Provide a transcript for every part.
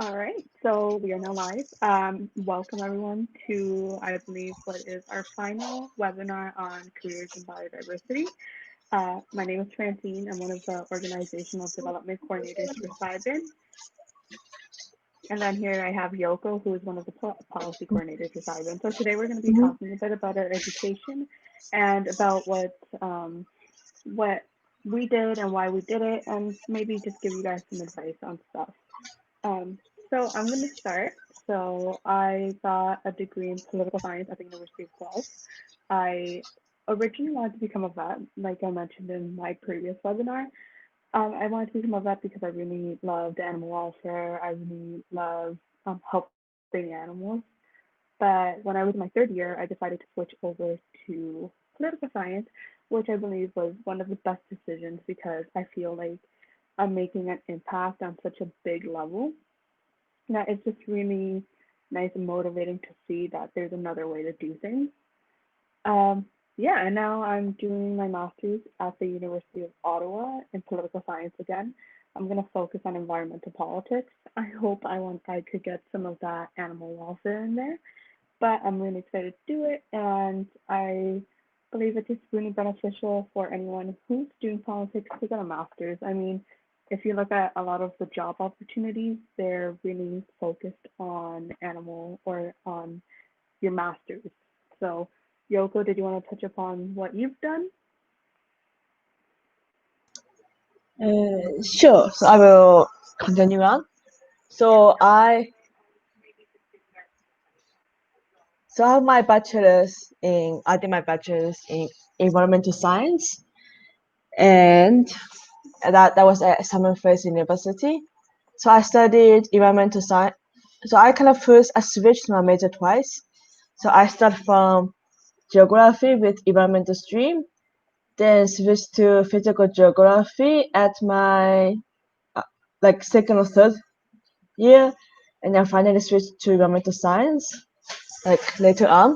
All right, so we are now live. Welcome everyone to, I believe, what is our final webinar on careers in biodiversity. My name is Francine. I'm one of the organizational development coordinators for SciBin. And then here I have Yoko, who is one of the policy coordinators for SciBin. So today we're going to be Mhm. talking a bit about our education and about what we did and why we did it, and maybe just give you guys some advice on stuff. Um, so I'm going to start. So I got a degree in political science at the University of Guelph. I originally wanted to become a vet, like I mentioned in my previous webinar. I wanted to become a vet because I really loved animal welfare. I really love helping animals. But when I was in my third year, I decided to switch over to political science, which I believe was one of the best decisions because I feel like I'm making an impact on such a big level that it's just really nice and motivating to see that there's another way to do things. Um, yeah, and now I'm doing my master's at the University of Ottawa in political science again. I'm going to focus on environmental politics. I hope I could get some of that animal welfare in there, but I'm really excited to do it, and I believe it's just really beneficial for anyone who's doing politics to get a master's. I mean, if you look at a lot of the job opportunities, they're really focused on animal or on your master's. So, Yoko, did you want to touch upon what you've done? Sure. So I will continue on. So I have my bachelor's in I did my bachelor's in environmental science, and that was at Summerfest University. So I studied environmental science. So I switched my major twice. So I started from geography with environmental stream, then switched to physical geography at my uh, like second or third year, and then finally switched to environmental science like later on.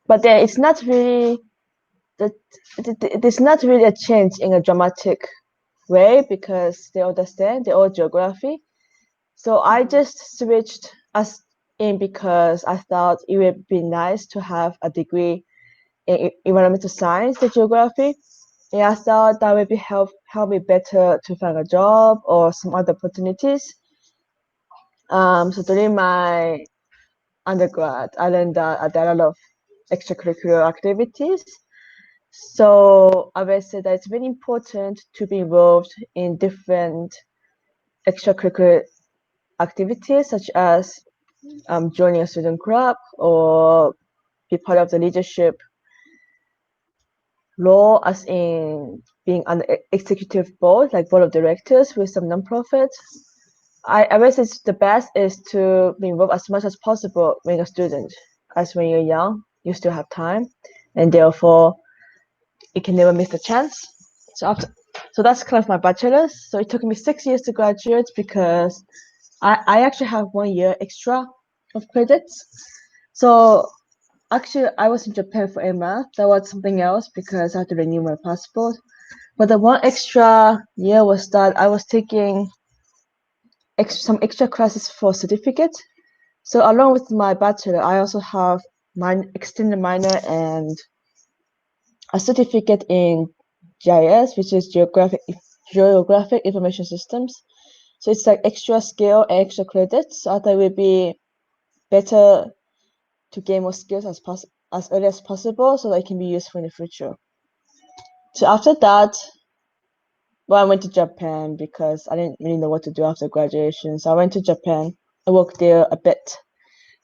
But then that it's not really a change in a dramatic way because they understand they're all geography. So I Mm-hmm. just switched us in because I thought it would be nice to have a degree in environmental science, the geography. And I thought that would be help me better to find a job or some other opportunities. So during my undergrad, I learned that there are a lot of extracurricular activities. So I would say that it's very important to be involved in different extracurricular activities, such as joining a student club or be part of the leadership role, as in being on the executive board, like board of directors with some nonprofits. I would say the best is to be involved as much as possible when you're a student, as when you're young, you still have time, and therefore you can never miss the chance. So so that's kind of my bachelor's. So it took me 6 years to graduate because I actually have 1 year extra of credits. So actually, I was in Japan for Emma. That was something else because I had to renew my passport. But the one extra year was that I was taking some extra classes for certificate. So along with my bachelor, I also have my extended minor and a certificate in GIS, which is Geographic Information Systems. So it's like extra skill and extra credits. So I thought it would be better to gain more skills as early as possible so that it can be useful in the future. So after that, well, I went to Japan because I didn't really know what to do after graduation. So I went to Japan. I worked there a bit.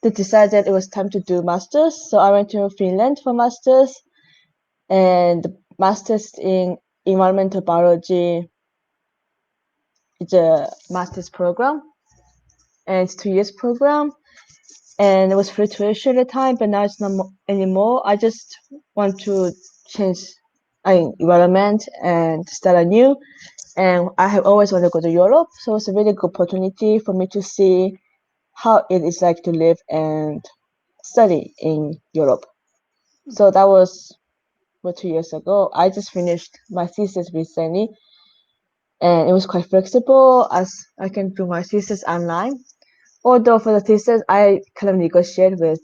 They decided it was time to do masters, so I went to Finland for masters, and the masters in environmental biology. It's a master's program, and it's 2 years program, and it was free tuition at the time, but now it's not anymore. I just want to change environment and start anew, and I have always wanted to go to Europe, so it's a really good opportunity for me to see how it is like to live and study in Europe. So that was 2 years ago. I just finished my thesis recently, and it was quite flexible as I can do my thesis online. Although for the thesis, I kind of negotiate with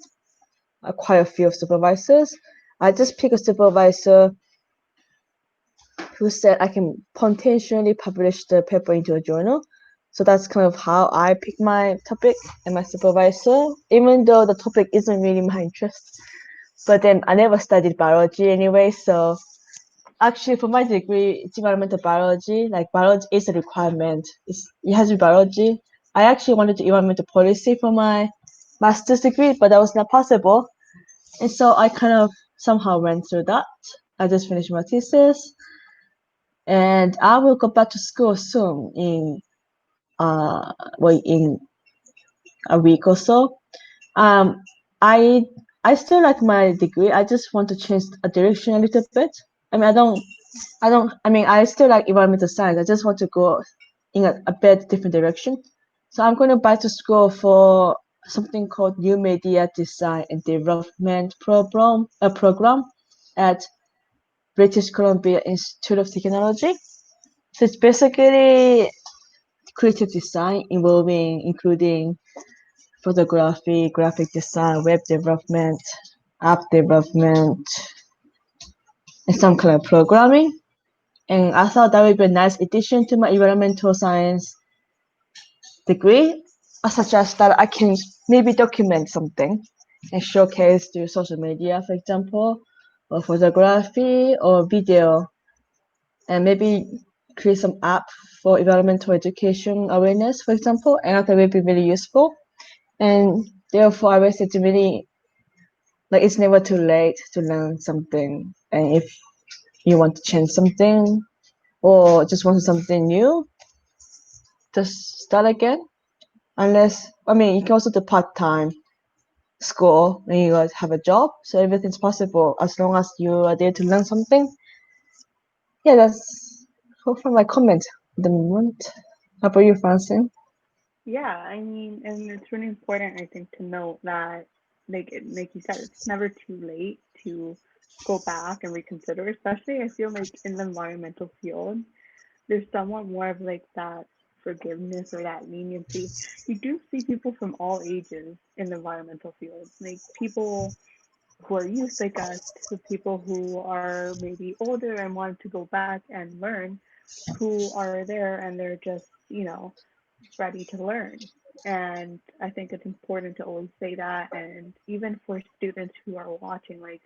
quite a few supervisors. I just pick a supervisor who said I can potentially publish the paper into a journal. So that's kind of how I pick my topic and my supervisor, even though the topic isn't really my interest. But then I never studied biology anyway, so actually for my degree, it's environmental biology. Like biology is a requirement. It has to be biology. I actually wanted to environmental policy for my master's degree, but that was not possible. And so I kind of somehow went through that. I just finished my thesis, and I will go back to school soon in a week or so. Um, I I still like my degree. I just want to change a direction a little bit. I mean, I mean, I still like environmental science. I just want to go in a bit different direction. So I'm going to back to school for something called New Media Design and Development program at British Columbia Institute of Technology. So it's basically creative design involving including photography, graphic design, web development, app development, and some kind of programming. And I thought that would be a nice addition to my environmental science degree, such as that I can maybe document something and showcase to social media, for example, or photography or video, and maybe create some app for environmental education awareness, for example, and that will be really useful. And therefore, I was it's really like it's never too late to learn something. And if you want to change something or just want something new, just start again. Unless I mean, you can also do part time school when you guys have a job, so everything's possible as long as you are there to learn something. Yeah, that's all for my comment at the moment. How about you, Francine? Yeah, I mean, and it's really important, I think, to note that, like you said, it's never too late to go back and reconsider. Especially, I feel like in the environmental field, there's somewhat more of like that forgiveness or that leniency. You do see people from all ages in the environmental field, like people who are youth like us, to people who are maybe older and want to go back and learn, who are there and they're just, ready to learn. And I think it's important to always say that. And even for students who are watching, like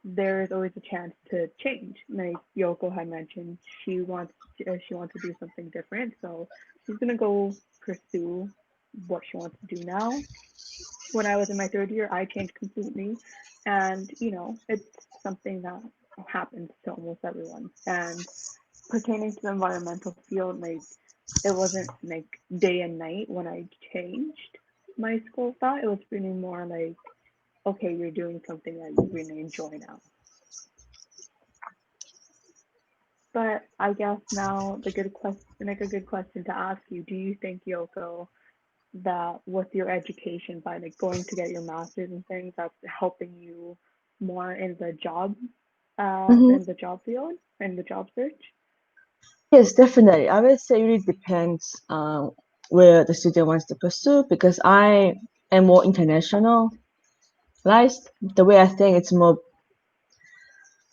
there is always a chance to change. Like Yoko had mentioned, she wants to do something different, so she's gonna go pursue what she wants to do now. When I was in my third year, I changed completely, and it's something that happens to almost everyone. And pertaining to the environmental field, like it wasn't like day and night when I changed my school thought. It was really more like, okay, you're doing something that you really enjoy now. But I guess now the good question, like a good question to ask you, do you think, Yoko, that with your education by like going to get your master's and things, that's helping you more Mm-hmm. in the job field, in the job search? Yes, definitely. I would say it really depends where the student wants to pursue because I am more internationalized. The way I think it's more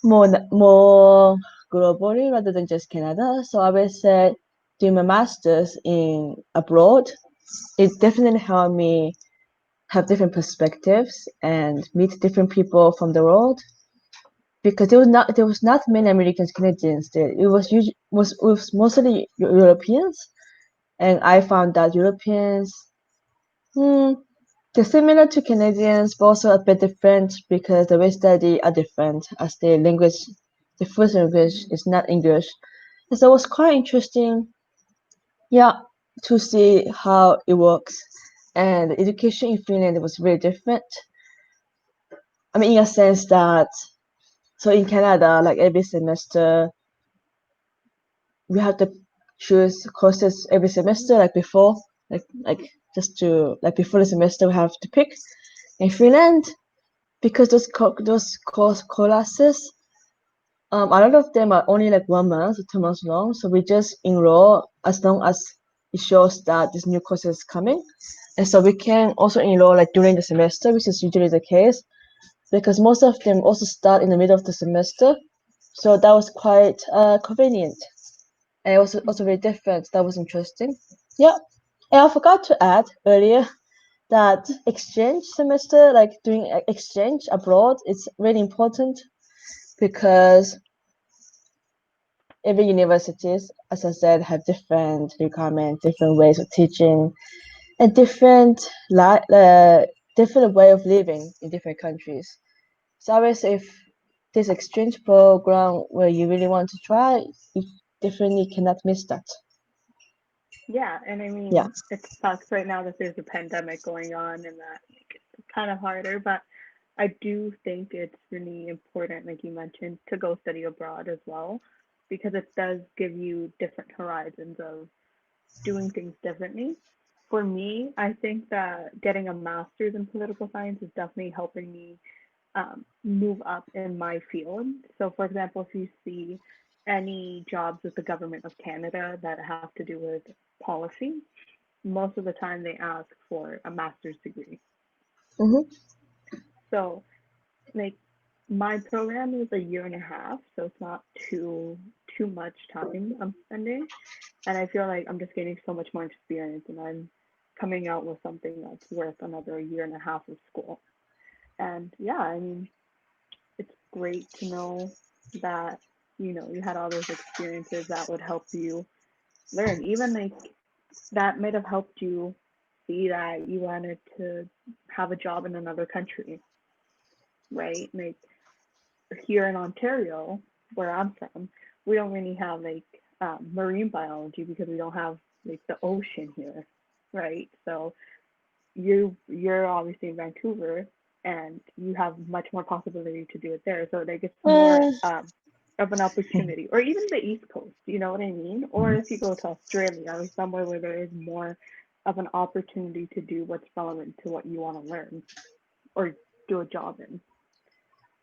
globally rather than just Canada. So I would say doing my master's in abroad, it definitely helped me have different perspectives and meet different people from the world because there was not many Americans Canadians there. It was mostly Europeans, and I found that Europeans, hmm, they're similar to Canadians, but also a bit different because the way study are different as their language, the first language Mm-hmm. is not English. And so it was quite interesting, yeah, to see how it works. And the education in Finland was very different. I mean, in a sense that, so in Canada, like every semester, we have to choose courses every semester, like before, like just to like before the semester we have to pick. In Finland, because those course classes, a lot of them are only like 1 month or 2 months long. So we just enroll as long as it shows that this new course is coming. And so we can also enroll like during the semester, which is usually the case, because most of them also start in the middle of the semester. So that was quite convenient. And it was also very different. That was interesting. Yeah. And I forgot to add earlier that exchange semester, like doing exchange abroad, is really important because every universities, as I said, have different requirements, different ways of teaching, and different way of living in different countries. So always if this exchange program where you really want to try, you definitely cannot miss that. Yeah, and I Yeah. mean, it sucks right now that there's a pandemic going on and that makes it kind of harder, but I do think it's really important, like you mentioned, to go study abroad as well, because it does give you different horizons of doing things differently. For me, I think that getting a master's in political science is definitely helping me move up in my field. So, for example, if you see any jobs with the government of Canada that have to do with policy, most of the time they ask for a master's degree. Mm-hmm. So, like, my program is a year and a half, so it's not too much time I'm spending, and I feel like I'm just getting so much more experience, and I'm coming out with something that's worth another year and a half of school. And yeah, I mean, it's great to know that you had all those experiences that would help you learn. Even like that might have helped you see that you wanted to have a job in another country, right? Like here in Ontario, where I'm from, we don't really have like marine biology because we don't have like the ocean here, right? So you're obviously in Vancouver and you have much more possibility to do it there. So like it's more Uh, of an opportunity, or even the East Coast, you know what I mean? Or if you go to Australia or somewhere where there is more of an opportunity to do what's relevant to what you want to learn or do a job in.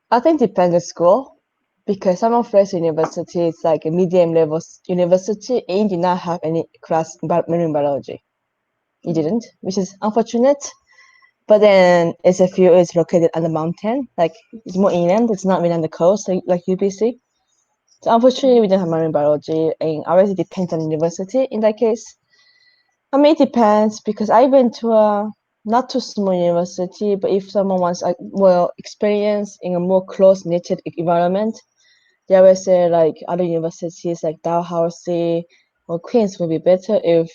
I think depends on school because some of French university is like a medium level university and did not have any class about marine biology. It Mm-hmm. didn't, which is unfortunate. But then SFU is located on the mountain, like it's more inland. It's not really on the coast like UBC. So unfortunately, we Mm-hmm. don't have marine biology, and always depends on university in that case. I mean, it depends because I went to a not too small university, but if someone wants a well experience in a more close knitted environment, they always say like other universities like Dalhousie or Queens will be better if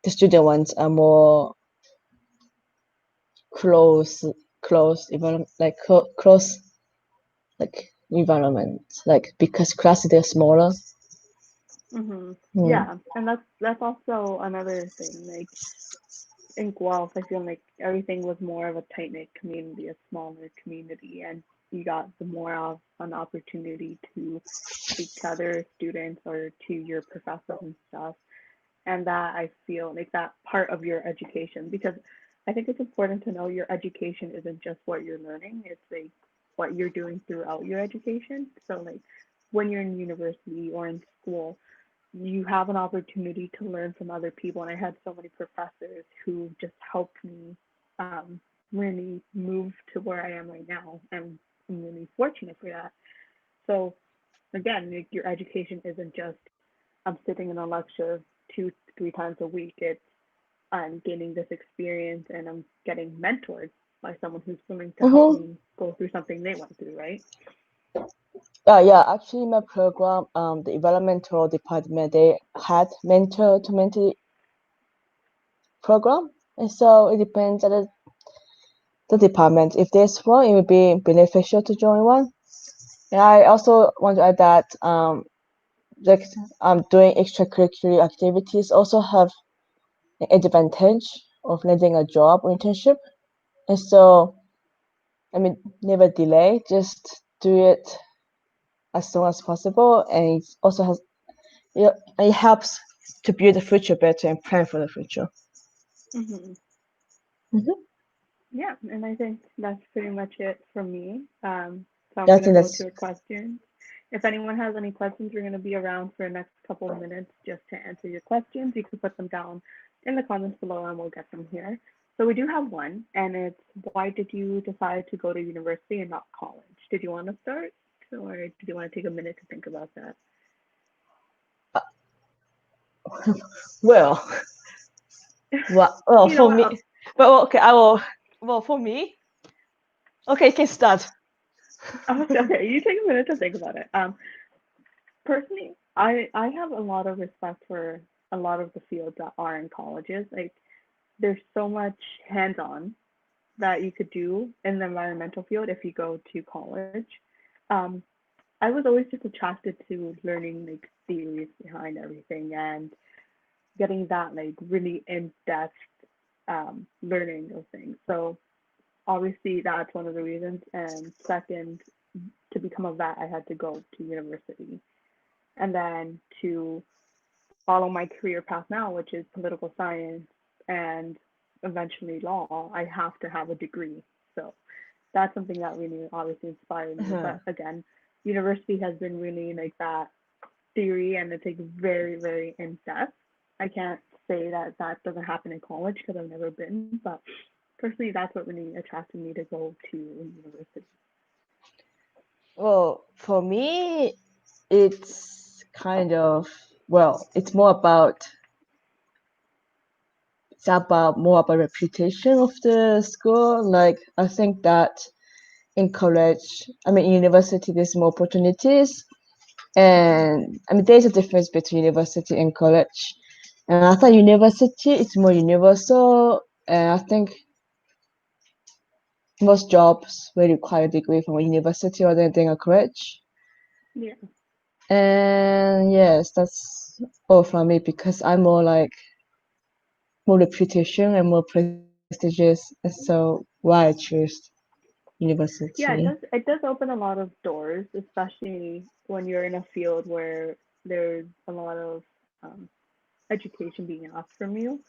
the student wants a more close, close environment, like close like environment, like because classes they're smaller. Mm-hmm. Mm. Yeah, and that's also another thing. Like in Guelph, I feel like everything was more of a tight knit community, a smaller community, and you got the more of an opportunity to speak to other students or to your professors and stuff. And that I feel like that part of your education, because I think it's important to know your education isn't just what you're learning, it's like what you're doing throughout your education. So like when you're in university or in school, you have an opportunity to learn from other people. And I had so many professors who just helped me really move to where I am right now. And I'm really fortunate for that. So again, like, your education isn't just I'm sitting in a lecture 2, 3 times a week. It's I'm gaining this experience and I'm getting mentored by someone who's willing to help Mm-hmm. me go through something they went through, right? Yeah, actually, my program, the environmental department, they had mentor to mentor program, and so it depends on the department. If there's one, it would be beneficial to join one. And I also want to add that like doing extracurricular activities also have an advantage of landing a job or internship. And so, I mean, never delay, just do it as soon as possible. And it also has, it helps to build the future better and plan for the future. Mm-hmm. Hmm. Yeah, and I think that's pretty much it from me. So I'm I gonna think go that's to a question. If anyone has any questions, we're gonna be around for the next couple of minutes just to answer your questions. You can put them down in the comments below and we'll get them here. So we do have one, and it's why did you decide to go to university and not college? Did you want to start, or did you want to take a minute to think about that? Well, well, You know for what? me, but okay, I will. Well, for me, okay, you can start. Okay, you take a minute to think about it. Personally, I have a lot of respect for a lot of the fields that are in colleges. Like, there's so much hands-on that you could do in the environmental field if you go to college. Um, I was always just attracted to learning like theories behind everything and getting that like really in-depth learning of things. So obviously that's one of the reasons. And second, to become a vet, I had to go to university. And then to follow my career path now, which is political science and eventually law, I have to have a degree. So that's something that really obviously inspired me. Uh-huh. But again, university has been really like that theory and it's like very, very in depth. I can't say that that doesn't happen in college because I've never been, but personally, that's what really attracted me to go to university. Well, for me, it's kind of well, it's about more about reputation of the school. Like I think that in college, I mean, in university, there's more opportunities, Mm-hmm. and I mean, there's a difference between university and college. And I thought university it's more universal, and I think most jobs will require a degree from a university rather than a college. Yeah. And yes, that's all from me because I'm more reputation and more prestigious, and so why I choose Yeah, university. it does open a lot of doors, especially when you're in a field where there's a lot of education being asked from you.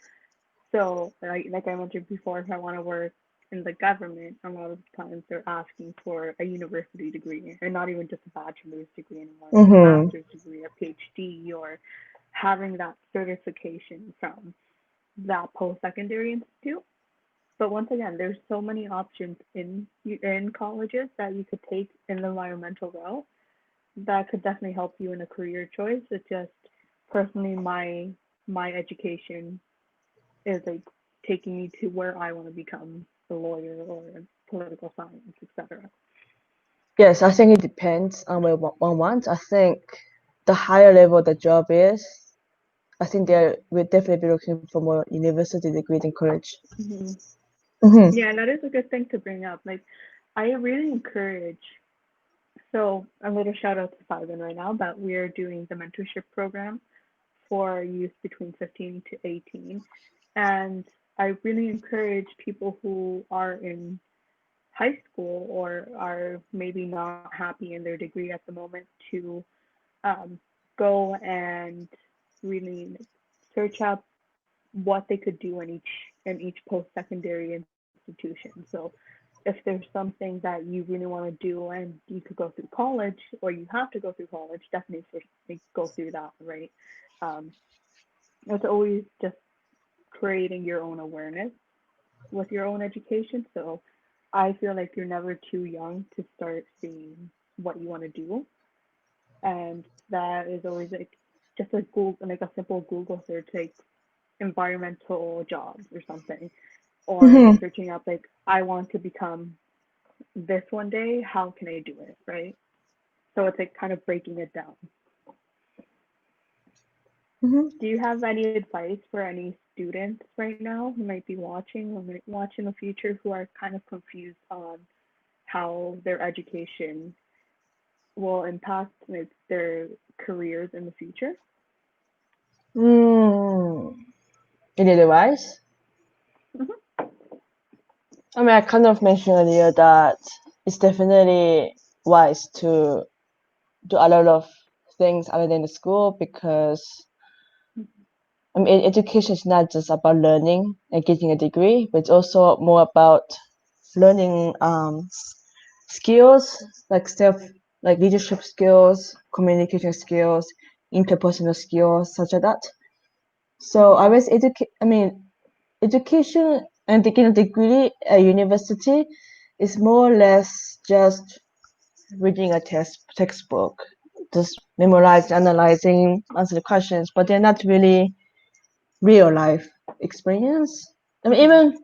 So, like I mentioned before, if I want to work in the government, a lot of times they're asking for a university degree, and not even just a bachelor's degree anymore, like a Mm-hmm. master's degree, a PhD, or having that certification from that post-secondary institute. But once again, there's so many options in colleges that you could take in the environmental route that could definitely help you in a career choice. It's just personally my education is like taking me to where I want to become a lawyer or political science, etc. Yes, I think it depends on what one wants. I think the higher level the job is, I think they will definitely be looking for more university degree than college. Hmm. Mm-hmm. Yeah, and that is a good thing to bring up. Like, I really encourage. So a little shout out to Simon right now that we're doing the mentorship program for youth between 15 to 18. And I really encourage people who are in high school or are maybe not happy in their degree at the moment to um, go and really search up what they could do in each post secondary institution. So if there's something that you really want to do and you could go through college or you have to go through college, definitely like, go through that, right? Um, it's always just creating your own awareness with your own education. So I feel like you're never too young to start seeing what you want to do. And that is always like just a Google, like a simple Google search, like environmental jobs or something, or Mm-hmm. searching up like I want to become this one day. How can I do it? Right. So it's like kind of breaking it down. Mm-hmm. Do you have any advice for any students right now who might be watching or might watch in the future who are kind of confused on how their education will impact like their careers in the future? Mm. Any advice? Hmm. I mean, I kind of mentioned earlier that it's definitely wise to do a lot of things other than the school because I mean, education is not just about learning and getting a degree, but it's also more about learning skills like leadership skills, communication skills, interpersonal skills, such as that. So I was education and taking a degree at university is more or less just reading a textbook, just memorizing, analyzing, answer the questions, but they're not really real life experience. I mean, Mm-hmm.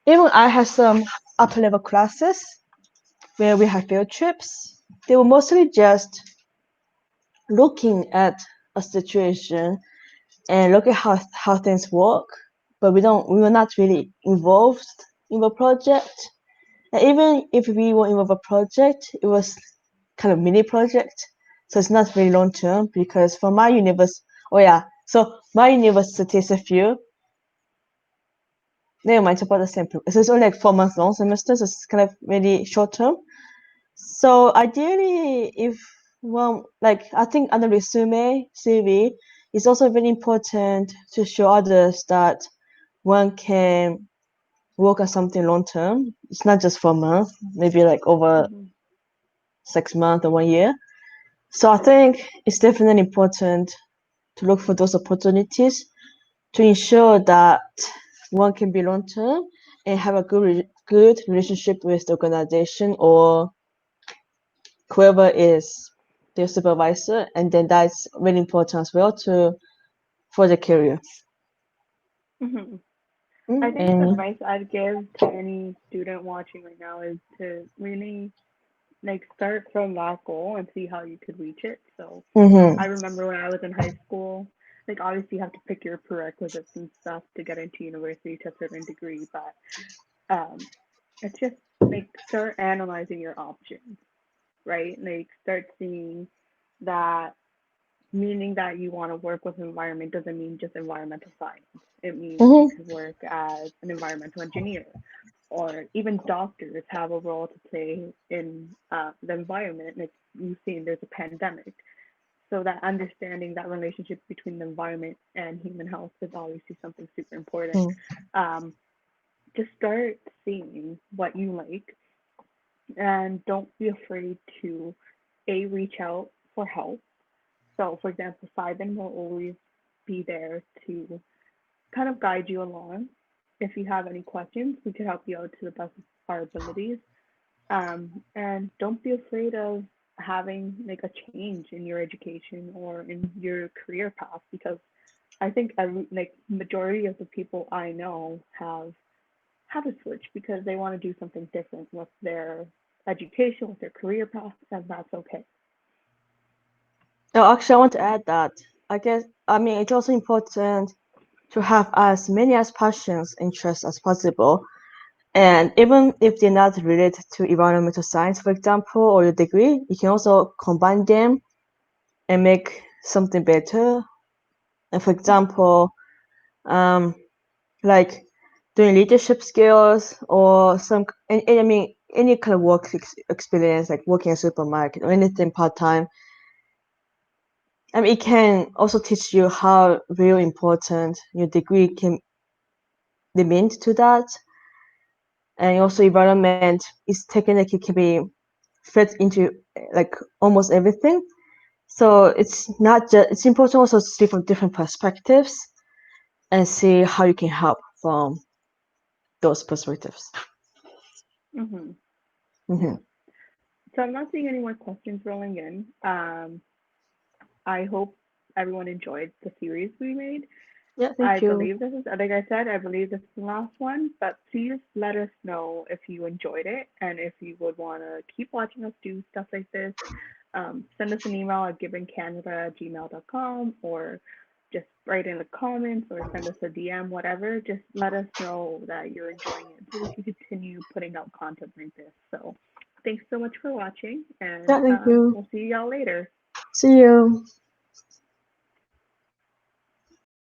even I had some upper level classes where we had field trips. They were mostly just looking at a situation and look at how things work, but we were not really involved in the project. And even if we were involved in a project, it was kind of mini project, so it's not very long term because for my university, oh yeah, so my university is a few. Never mind, it's about the same. So it's only like 4 months long semesters. So it's kind of really short term. So ideally, if one like I think on the resume CV, it's also very important to show others that one can work on something long term. It's not just for a month, maybe like over Mm-hmm. 6 months or 1 year. So I think it's definitely important to look for those opportunities to ensure that one can be long term and have a good relationship with the organization or whoever is their supervisor, and then that's really important as well to for the career. Mm-hmm. I think the And advice I'd give to any student watching right now is to really like start from that goal and see how you could reach it. So mm-hmm, I remember when I was in high school, like obviously you have to pick your prerequisites and stuff to get into university to a certain degree, but it's just like start analyzing your options, right? Like start seeing that meaning that you want to work with environment doesn't mean just environmental science. It means you mm-hmm, could work as an environmental engineer, or even doctors have a role to play in the environment. Like you've seen, there's a pandemic. So that understanding that relationship between the environment and human health is obviously something super important. Um, just start seeing what you like and don't be afraid to reach out for help. So, for example, Simon will always be there to kind of guide you along. If you have any questions, we can help you out to the best of our abilities. And don't be afraid of having like a change in your education or in your career path because I think like majority of the people I know have a switch because they want to do something different with their education, with their career path, and that's okay. oh, actually, I want to add that I mean it's also important to have as many as passions, interests as possible. And even if they're not related to environmental science, for example, or your degree, you can also combine them and make something better. And for example, um, like doing leadership skills or I mean, any kind of work experience, like working at a supermarket or anything part time. I mean, it can also teach you how real important your degree can be meant to that. And also environment is technically can be fit into like almost everything. So it's not just it's important also to see from different perspectives and see how you can help from those perspectives. Mm-hmm. Yeah. Hmm. So I'm not seeing any more questions rolling in. I hope everyone enjoyed the series we made. Yeah, I thank you. believe this is, like I said, I believe this is the last one, but please let us know if you enjoyed it and if you would want to keep watching us do stuff like this. Send us an email at givencanada@gmail.com or just write in the comments or send us a DM, whatever. Just let us know that you're enjoying it so we can continue putting out content like this. So thanks so much for watching, and Yeah, thank you. we'll see y'all later. See you.